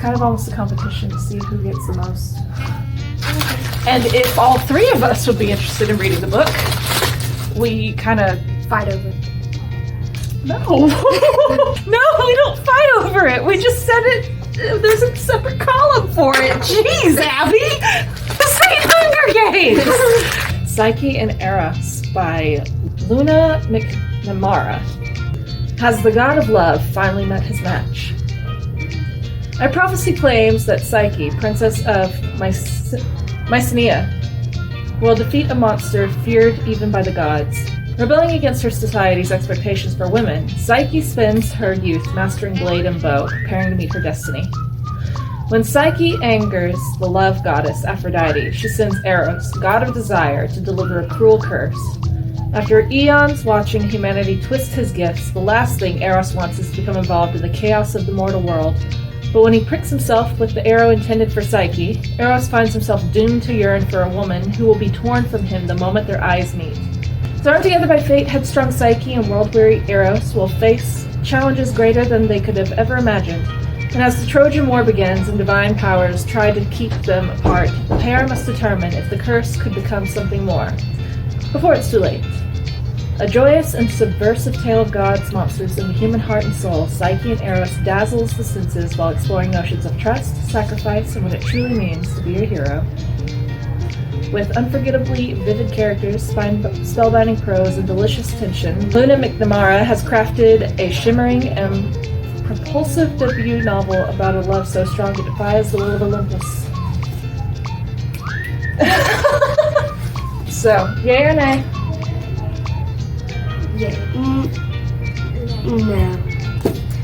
kind of almost a competition to see who gets the most. And if all three of us would be interested in reading the book, we kind of fight over it. No. No, we don't fight over it. We just said it. There's a separate column for it. Jeez, Abby! This ain't Hunger Games! Psyche and Eros by Luna McNamara. Has the god of love finally met his match? A prophecy claims that Psyche, princess of Mycenae, will defeat a monster feared even by the gods. Rebelling against her society's expectations for women, Psyche spends her youth mastering blade and bow, preparing to meet her destiny. When Psyche angers the love goddess Aphrodite, she sends Eros, god of desire, to deliver a cruel curse. After eons watching humanity twist his gifts, the last thing Eros wants is to become involved in the chaos of the mortal world. But when he pricks himself with the arrow intended for Psyche, Eros finds himself doomed to yearn for a woman who will be torn from him the moment their eyes meet. Thrown together by fate, headstrong Psyche and world-weary Eros will face challenges greater than they could have ever imagined. And as the Trojan War begins and divine powers try to keep them apart, the pair must determine if the curse could become something more. Before it's too late. A joyous and subversive tale of gods, monsters, and the human heart and soul, Psyche and Eros dazzles the senses while exploring notions of trust, sacrifice, and what it truly means to be a hero. With unforgettably vivid characters, spellbinding prose, and delicious tension, Luna McNamara has crafted a shimmering and propulsive debut novel about a love so strong it defies the will of Olympus. So, yay or nay? Yeah. No.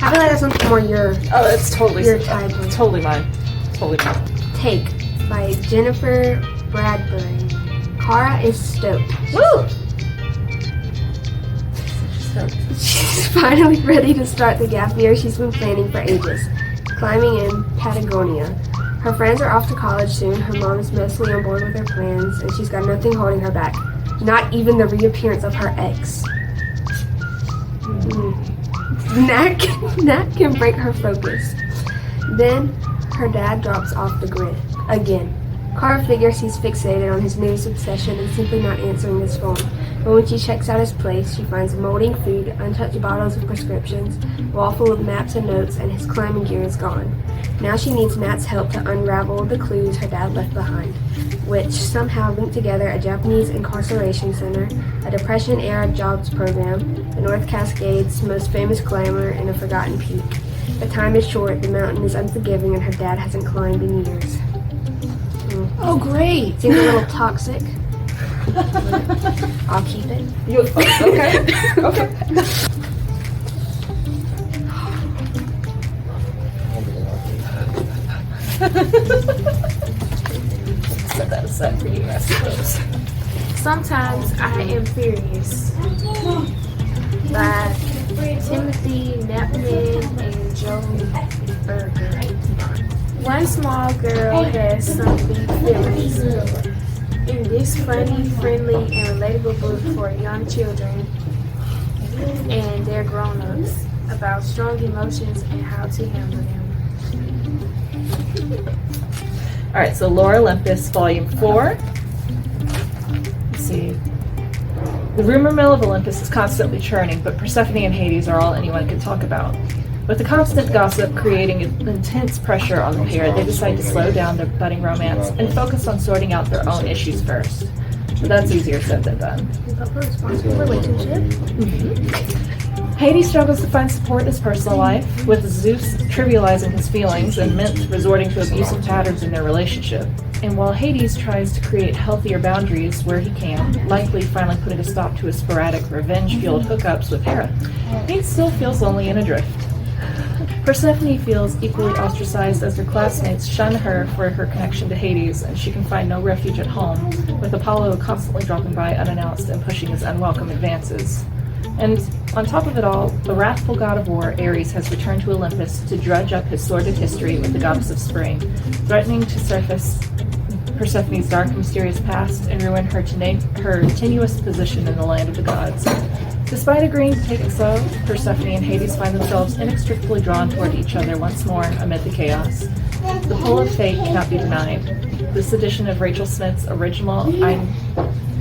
I feel like that's something more your it's totally your type. Totally mine. Totally mine. Take by Jennifer Bradbury. Kara is stoked. Woo! She's finally ready to start the gap year she's been planning for ages, climbing in Patagonia. Her friends are off to college soon, her mom is mostly on board with her plans, and she's got nothing holding her back. Not even the reappearance of her ex. Nat can break her focus. Then her dad drops off the grid again. Kara figures he's fixated on his newest obsession and simply not answering his phone. But when she checks out his place, she finds molding food, untouched bottles of prescriptions, a wall full of maps and notes, and his climbing gear is gone. Now she needs Nat's help to unravel the clues her dad left behind, which somehow link together a Japanese incarceration center, a Depression-era jobs program, the North Cascades' most famous glamour, and a forgotten peak. The time is short, the mountain is unforgiving, and her dad hasn't climbed in years. Oh, great! Seems a little toxic. I'll keep it. Okay. Okay. Set that aside for you, I suppose. Sometimes I Am Furious by Timothy Knapman and Joe Berger. One small girl has some big feelings. In this funny, friendly, and relatable book for young children and their grown-ups about strong emotions and how to handle them. All right, so Lore Olympus, Volume 4. Let's see. The rumor mill of Olympus is constantly churning, but Persephone and Hades are all anyone can talk about. With the constant gossip creating intense pressure on the pair, they decide to slow down their budding romance and focus on sorting out their own issues first. But that's easier said than done. Hades struggles to find support in his personal life, with Zeus trivializing his feelings and Mint resorting to abusive patterns in their relationship. And while Hades tries to create healthier boundaries where he can, likely finally putting a stop to his sporadic revenge-fueled hookups with Hera, he still feels lonely and adrift. Persephone feels equally ostracized as her classmates shun her for her connection to Hades, and she can find no refuge at home, with Apollo constantly dropping by unannounced and pushing his unwelcome advances. And on top of it all, the wrathful god of war, Ares, has returned to Olympus to drudge up his sordid history with the goddess of spring, threatening to surface Persephone's dark, mysterious past and ruin her tenuous position in the land of the gods. Despite agreeing to take it slow, Persephone and Hades find themselves inextricably drawn toward each other once more amid the chaos. The pull of fate cannot be denied. This edition of Rachel Smith's original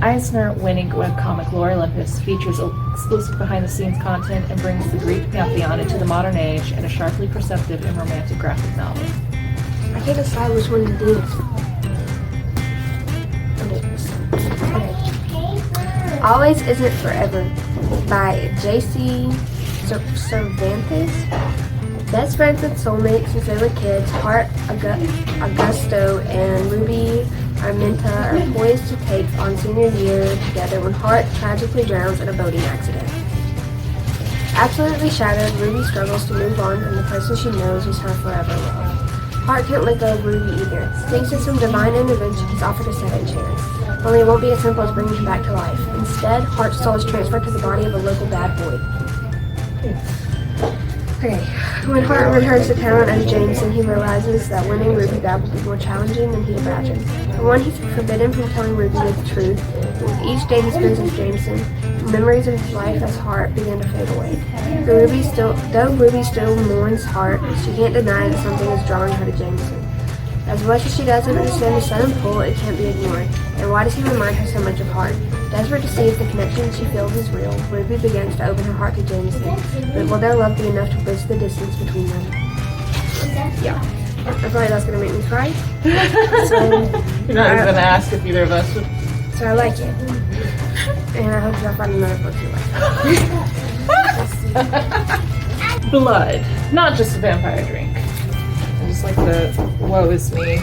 Eisner-winning webcomic Lore Olympus features exclusive behind-the-scenes content and brings the Greek pantheon into the modern age in a sharply perceptive and romantic graphic novel. I can't decide which one to do. Okay. Always Isn't Forever by J.C. Cervantes. Best friends and soulmates since they were kids, Hart, Augusto, and Ruby Arminta are poised to take on senior year together when Hart tragically drowns in a boating accident. Absolutely shattered, Ruby struggles to move on from the person she knows is her forever love. Hart can't let go of Ruby either. Thinks that some divine intervention is offered a second chance. Only it won't be as simple as bringing him back to life. Instead, Hart's soul is transferred to the body of a local bad boy. Okay. When Hart returns to town as Jameson, he realizes that winning Ruby back will be more challenging than he imagined. For one, he's forbidden from telling Ruby the truth. With each day he spends as Jameson, memories of his life as Hart begin to fade away. Though Ruby still mourns Hart, she can't deny that something is drawing her to Jameson. As much as she doesn't understand the sudden pull, it can't be ignored. And why does he remind her so much of Hart? Desperate to see if the connection she feels is real, Ruby begins to open her heart to Jameson. But will their love be enough to bridge the distance between them? Yeah. I feel like that's going to make me cry. So, You're not even going to ask if either of us would. So I like it. And I hope y'all find another book you like. Blood. Not just a vampire drink. I just like the woe is me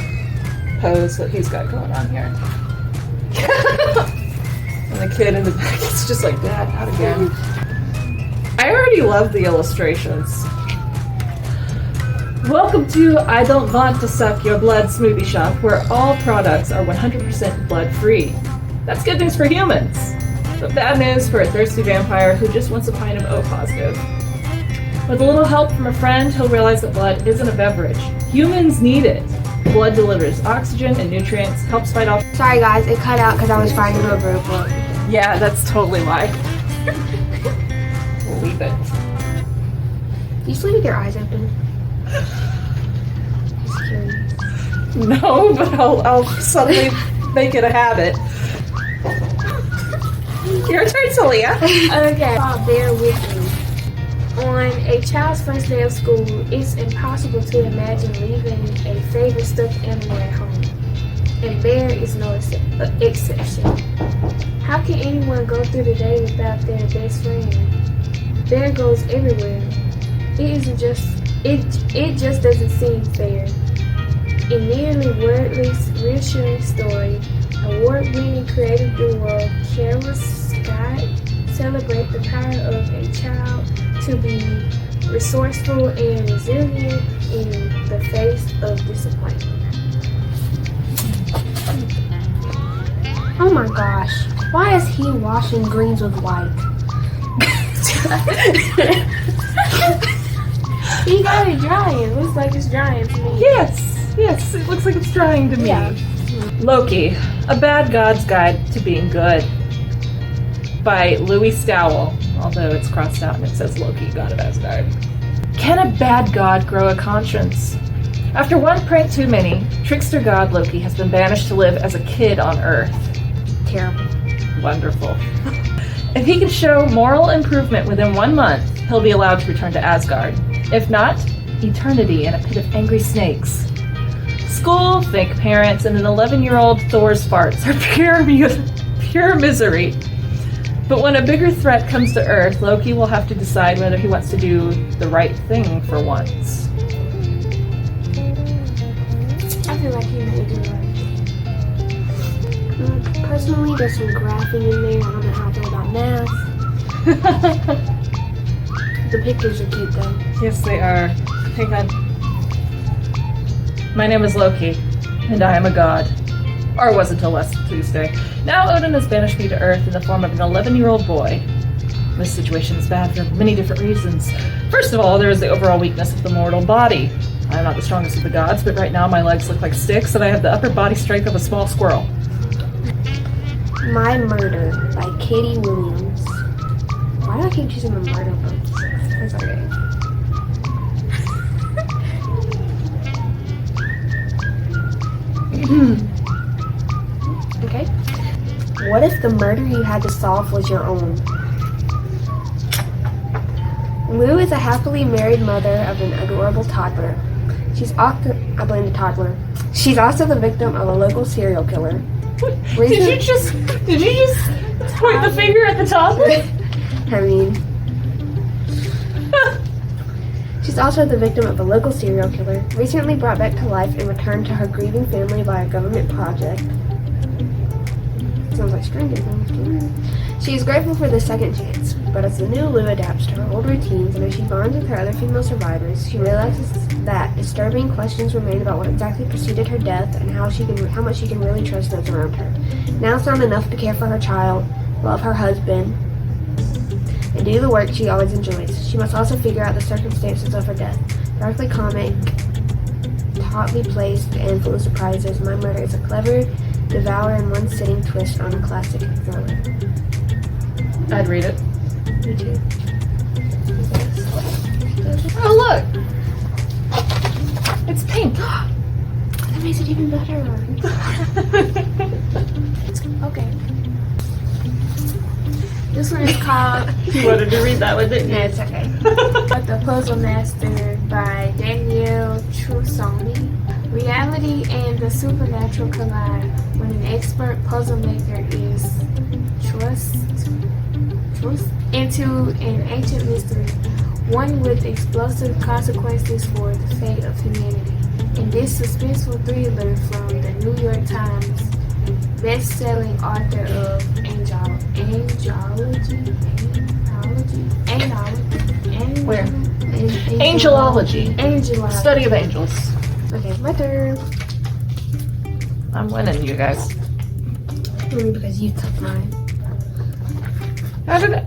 pose that he's got going on here. And the kid in the back is just like, Dad, not again. I already love the illustrations. Welcome to I Don't Want to Suck Your Blood smoothie shop, where all products are 100% blood-free. That's good news for humans, but bad news for a thirsty vampire who just wants a pint of O positive. With a little help from a friend, he'll realize that blood isn't a beverage. Humans need it. Blood delivers oxygen and nutrients, helps fight off. Sorry guys, it cut out because I was fighting over a book. Yeah, that's totally why. We'll leave it. You sleep with your eyes open? Just curious. No, but I'll suddenly make it a habit. Your turn, Celia. Okay, bear with me. On a child's first day of school, it's impossible to imagine leaving a favorite stuffed animal at home. And Bear is no exception. How can anyone go through the day without their best friend? Bear goes everywhere. It just doesn't seem fair. In nearly wordly, reassuring story, award-winning creative duo Kara Scott celebrate the power of a child to be resourceful and resilient in the face of disappointment. Oh my gosh, why is he washing greens with white? He got it drying. Looks like it's drying to me. Yes, it looks like it's drying to me. Yeah. Loki, A Bad God's Guide to Being Good, by Louis Stowell, although it's crossed out and it says Loki, God of Asgard. Can a bad god grow a conscience? After one prank too many, trickster god Loki has been banished to live as a kid on Earth. Terrible. Wonderful. If he can show moral improvement within 1 month, he'll be allowed to return to Asgard. If not, eternity in a pit of angry snakes. School, fake parents, and an 11-year-old Thor's farts are pure misery. But when a bigger threat comes to Earth, Loki will have to decide whether he wants to do the right thing for once. I feel like he would do right. Personally, there's some graphing in there. I don't know how I feel about math. The pictures are cute though. Yes, they are. Hang on. My name is Loki, and I am a god. Or was until last Tuesday. Now Odin has banished me to Earth in the form of an 11-year-old boy. This situation is bad for many different reasons. First of all, there is the overall weakness of the mortal body. I am not the strongest of the gods, but right now my legs look like sticks, and I have the upper body strength of a small squirrel. My Murder by Katie Williams. Why do I keep choosing the murder books? That's okay. Okay. What if the murder you had to solve was your own? Lou is a happily married mother of an adorable toddler. I blame the toddler. She's also the victim of a local serial killer. Did you just point the finger at the toddler? I mean, she's also the victim of a local serial killer, recently brought back to life and returned to her grieving family by a government project. Sounds like Stranger Things. She is grateful for the second chance, but as the new Lou adapts to her old routines and as she bonds with her other female survivors, she realizes that disturbing questions remain about what exactly preceded her death and how much she can really trust those around her. Now it's not enough to care for her child, love her husband, and do the work she always enjoys. She must also figure out the circumstances of her death. Darkly comic, tautly placed, and full of surprises, My Murder is a clever, devour in one sitting twist on a classic thriller. I'd read it. Me too. Oh, look! It's pink. That makes it even better. Okay. This one is called You wanted to read that one, didn't you? No, it's okay. The Puzzle Master by Danielle Trusoni. Reality and the supernatural collide when an expert puzzle maker is thrust into an ancient mystery, one with explosive consequences for the fate of humanity. In this suspenseful thriller from the New York Times, best-selling author of Where? Angelology. Angelology. Study of angels. Okay, my turn. I'm winning, you guys. Only because you took mine. How did it?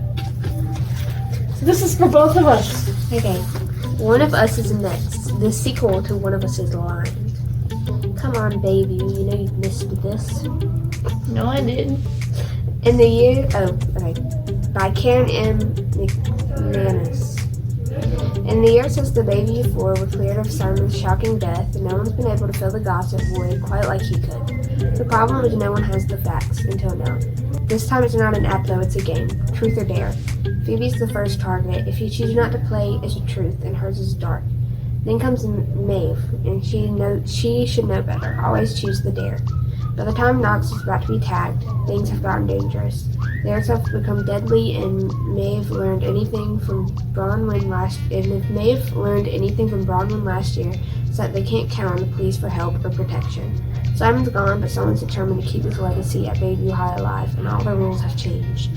So this is for both of us. Okay. One of Us is next. The sequel to One of Us is Blind. Come on, baby. You know you've missed this. No, I didn't. In the year... Oh, okay. By Karen M. McManus. In the year since the baby 4 were cleared of Simon's shocking death, no one's been able to fill the gossip void quite like he could. The problem is no one has the facts, until now. This time it's not an app though, it's a game. Truth or Dare. Phoebe's the first target. If you choose not to play, it's the truth, and hers is dark. Then comes Maeve, and she should know better. Always choose the dare. By the time Knox is about to be tagged, things have gotten dangerous. The air's have become deadly, and if Maeve learned anything from Bronwyn last year, it's that they can't count on the police for help or protection. Simon's gone, but someone's determined to keep his legacy at Bayview High alive, and all the rules have changed.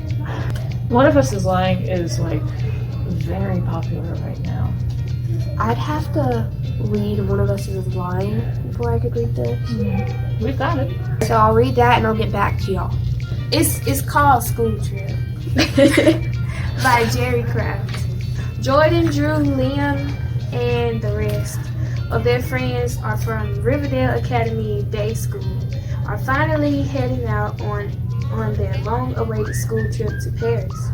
One of Us is Lying is like very popular right now. I'd have to read One of Us is Lying before I could read this. We've got it. So I'll read that and I'll get back to y'all. It's called School Trip by Jerry Kraft. Jordan, Drew, Liam, and the rest of their friends are from Riverdale Academy Day School, are finally heading out on their long-awaited school trip to Paris.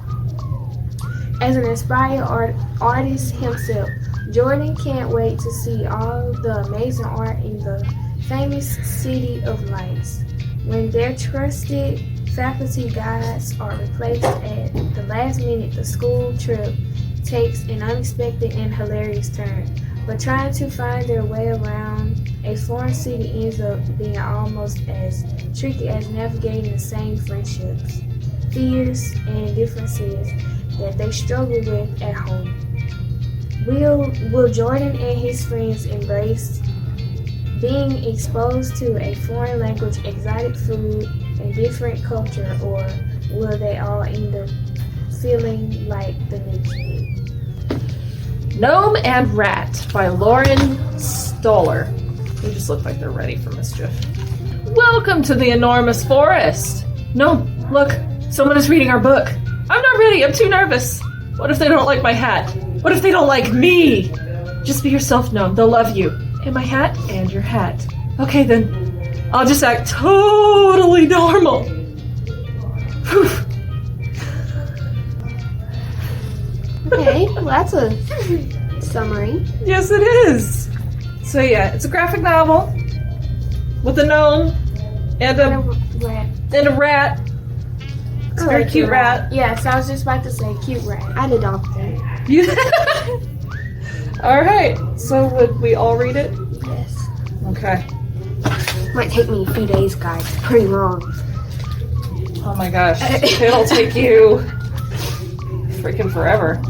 As an inspired artist himself, Jordan can't wait to see all the amazing art in the famous City of Lights. When their trusted faculty guides are replaced at the last minute, the school trip takes an unexpected and hilarious turn. But trying to find their way around a foreign city ends up being almost as tricky as navigating the same friendships, fears, and differences that they struggle with at home. Will Jordan and his friends embrace being exposed to a foreign language, exotic food, and different culture, or will they all end up feeling like the new kid? Gnome and Rat by Lauren Stoller. They just look like they're ready for mischief. Welcome to the enormous forest. Gnome, look, someone is reading our book. I'm not ready, I'm too nervous. What if they don't like my hat? What if they don't like me? Just be yourself, Gnome, they'll love you. And my hat and your hat. Okay then, I'll just act totally normal. Whew. Okay, well that's a summary. Yes, it is. So yeah, it's a graphic novel. with a gnome and a rat. It's a very cute rat. Yes, I was just about to say cute rat. I'd adopt it. All right. So would we all read it? Yes. Okay. Might take me a few days, guys. Pretty long. Oh my gosh. It'll take you freaking forever.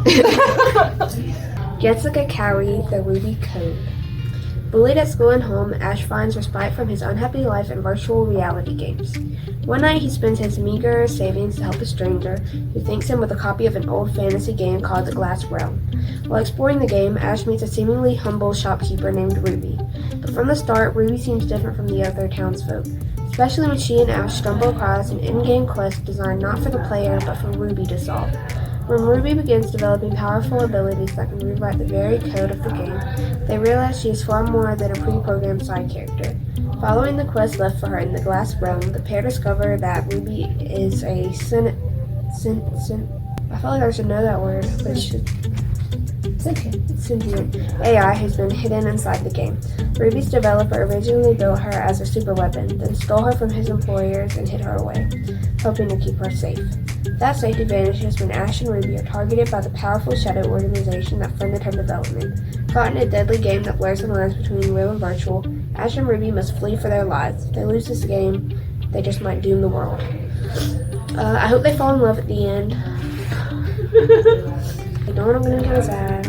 Jessica Cowie, the Ruby Code. Bullied at school and home, Ash finds respite from his unhappy life in virtual reality games. One night he spends his meager savings to help a stranger who thanks him with a copy of an old fantasy game called The Glass Realm. While exploring the game, Ash meets a seemingly humble shopkeeper named Ruby. But from the start, Ruby seems different from the other townsfolk, especially when she and Ash stumble across an in-game quest designed not for the player but for Ruby to solve. When Ruby begins developing powerful abilities that can rewrite the very code of the game, they realize she is far more than a pre-programmed side character. Following the quest left for her in the Glass Realm, the pair discover that Ruby is a I feel like I should know that word, but it should... Sentient AI who's been hidden inside the game. Ruby's developer originally built her as a super weapon, then stole her from his employers and hid her away, hoping to keep her safe. That safety vanishes when Ash and Ruby are targeted by the powerful shadow organization that funded her development. Caught in a deadly game that blurs the lines between real and virtual, Ash and Ruby must flee for their lives. If they lose this game, they just might doom the world. I hope they fall in love at the end. I don't want them to get sad.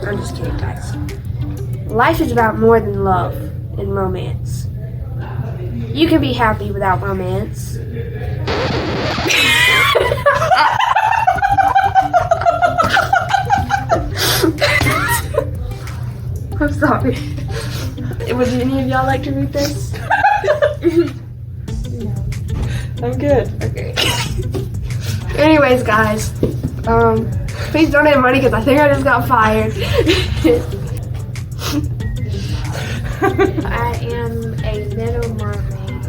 I'm just kidding, guys. Life is about more than love and romance. You can be happy without romance. I'm sorry. Would any of y'all like to read this? I'm good. Okay. Anyways, guys, please donate money because I think I just got fired. I Am a Meadow Mermaid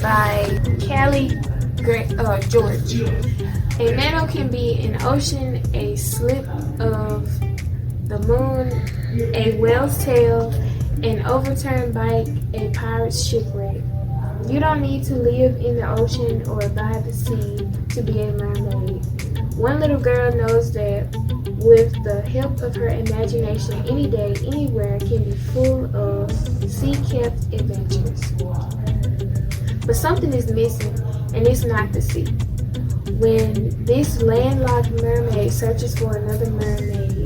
by Callie George. A meadow can be an ocean, a slip of the moon, a whale's tail, an overturned bike, a pirate's shipwreck. You don't need to live in the ocean or by the sea to be a mermaid. One little girl knows that with the help of her imagination, any day, anywhere can be full of sea-kept adventures. But something is missing, and it's not the sea. When this landlocked mermaid searches for another mermaid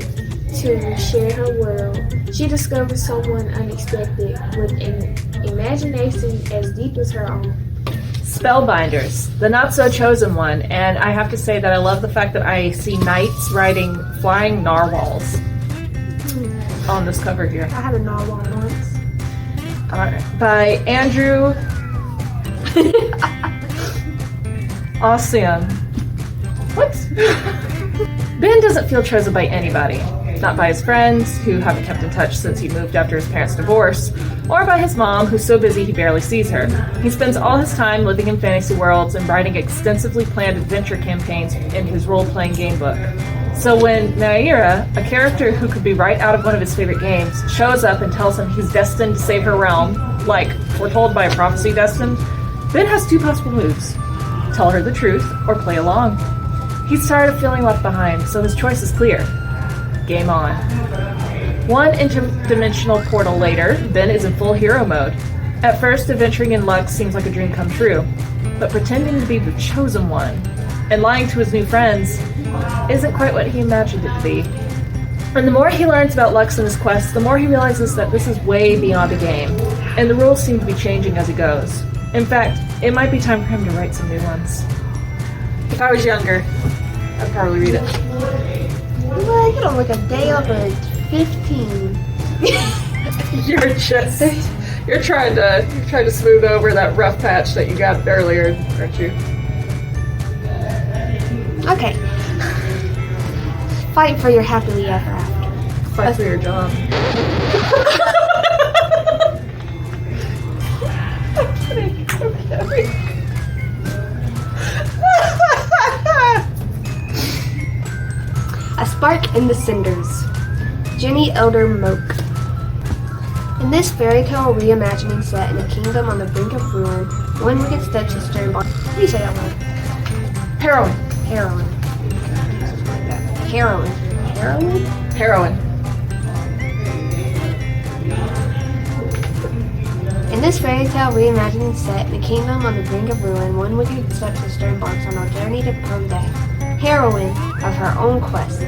to share her world, she discovers someone unexpected with an imagination as deep as her own. Spellbinders, the not-so-chosen one, and I have to say that I love the fact that I see knights riding flying narwhals on this cover here. I had a narwhal once. Alright, by Andrew Awesome. What? Ben doesn't feel chosen by anybody. Not by his friends, who haven't kept in touch since he moved after his parents' divorce, or by his mom, who's so busy he barely sees her. He spends all his time living in fantasy worlds and writing extensively planned adventure campaigns in his role-playing game book. So when Naira, a character who could be right out of one of his favorite games, shows up and tells him he's destined to save her realm, like foretold by a prophecy destined, Ben has two possible moves. Tell her the truth, or play along. He's tired of feeling left behind, so his choice is clear. Game on. One interdimensional portal later, Ben is in full hero mode. At first, adventuring in Lux seems like a dream come true, but pretending to be the chosen one and lying to his new friends isn't quite what he imagined it to be. And the more he learns about Lux and his quest, the more he realizes that this is way beyond a game, and the rules seem to be changing as he goes. In fact, it might be time for him to write some new ones. If I was younger, I'd probably read it. Well, you don't look a day over 15. You're trying to smooth over that rough patch that you got earlier, aren't you? Okay. Fight for your happily ever after. Fight for your job. I'm kidding. A Spark in the Cinders. Jenny Elder Moak. In this fairy tale reimagining set in a kingdom on the brink of ruin, one wicked stepsister embarks. How do you say that word? Heroin. Heroine. Heroine. Heroine? Heroin. In this fairy tale reimagining set in a kingdom on the brink of ruin, one wicked stepsister embarks on a journey to become the heroine of her own quest.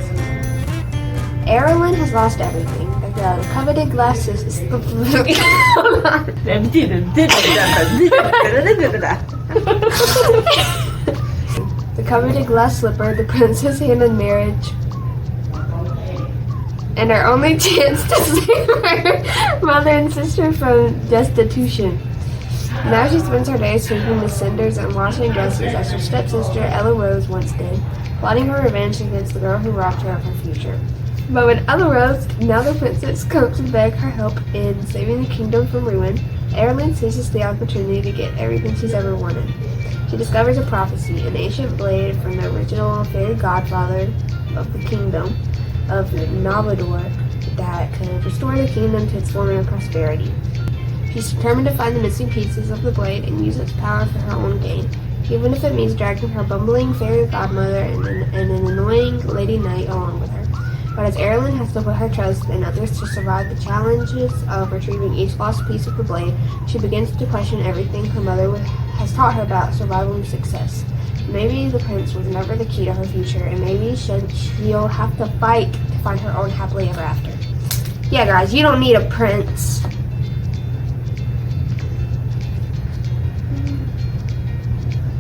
Erilyn has lost everything. The coveted glasses. The coveted glass slipper, the princess hand in marriage, and her only chance to save her mother and sister from destitution. Now she spends her days sweeping the cinders and washing dresses as her stepsister Ella Rose once did, plotting her revenge against the girl who robbed her of her future. But when Ella Rose, now the princess, comes to beg her help in saving the kingdom from ruin, Erilyn seizes the opportunity to get everything she's ever wanted. She discovers a prophecy, an ancient blade from the original fairy godfather of the kingdom of Navador that could restore the kingdom to its former prosperity. She's determined to find the missing pieces of the blade and use its power for her own gain, even if it means dragging her bumbling fairy godmother and an annoying lady knight along with her. But as Erilyn has to put her trust in others to survive the challenges of retrieving each lost piece of the blade, she begins to question everything her mother has taught her about survival and success. Maybe the prince was never the key to her future, and maybe she'll have to fight to find her own happily ever after. Yeah, guys, you don't need a prince.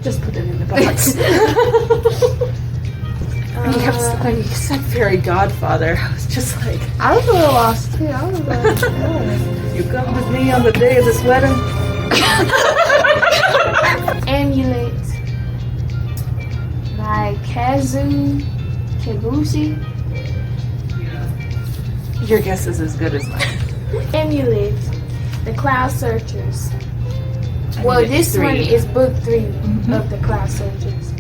Just put it in the box. You said fairy godfather. I was just like, I was a little lost too. I was like, oh. you come with me on the day of this wedding? Amulet by Kabushi. Your guess is as good as mine. Amulet, The Cloud Searchers. Well, Amulet this 3. one is book 3 of The Cloud Searchers.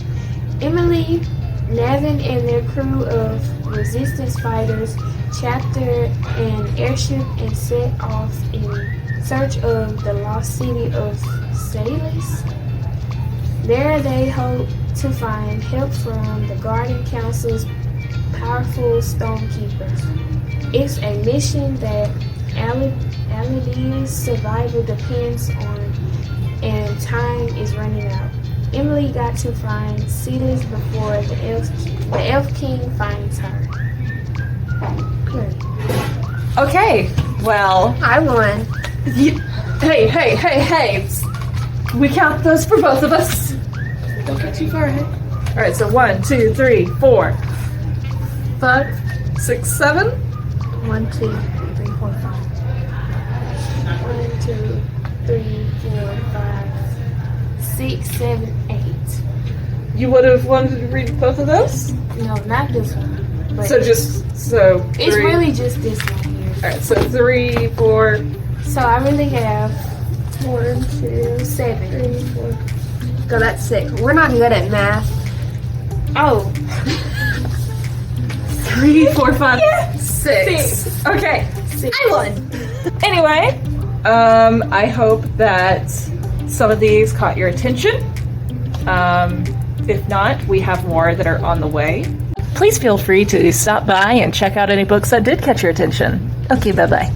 Emily, Nevin, and their crew of resistance fighters chapter an airship and set off in search of the lost city of Salis. There they hope to find help from the Garden Council's powerful stonekeepers. It's a mission that Alidia's survival depends on, and time is running out. Emily got to find Cinders before the Elf King finds her. Good. Okay, well, I won. Hey. We count those for both of us. Don't get too far ahead. All right, so 1, 2, 3, 4, 5, 6, 7. 1, 2, 3, 4, 5. 1, 2, 3, 4, 5, 6, 7, 8. You would have wanted to read both of those? No, not this one. But It's it's three. really just this one here. All right, so 3, 4. So I really have 1, 2, 7, 3, 4. Go, that's 6. We're not good at math. Oh, 3, 4, 5, 6. Okay. 6. I won. Anyway, I hope that some of these caught your attention. If not, we have more that are on the way. Please feel free to stop by and check out any books that did catch your attention. Okay, bye-bye.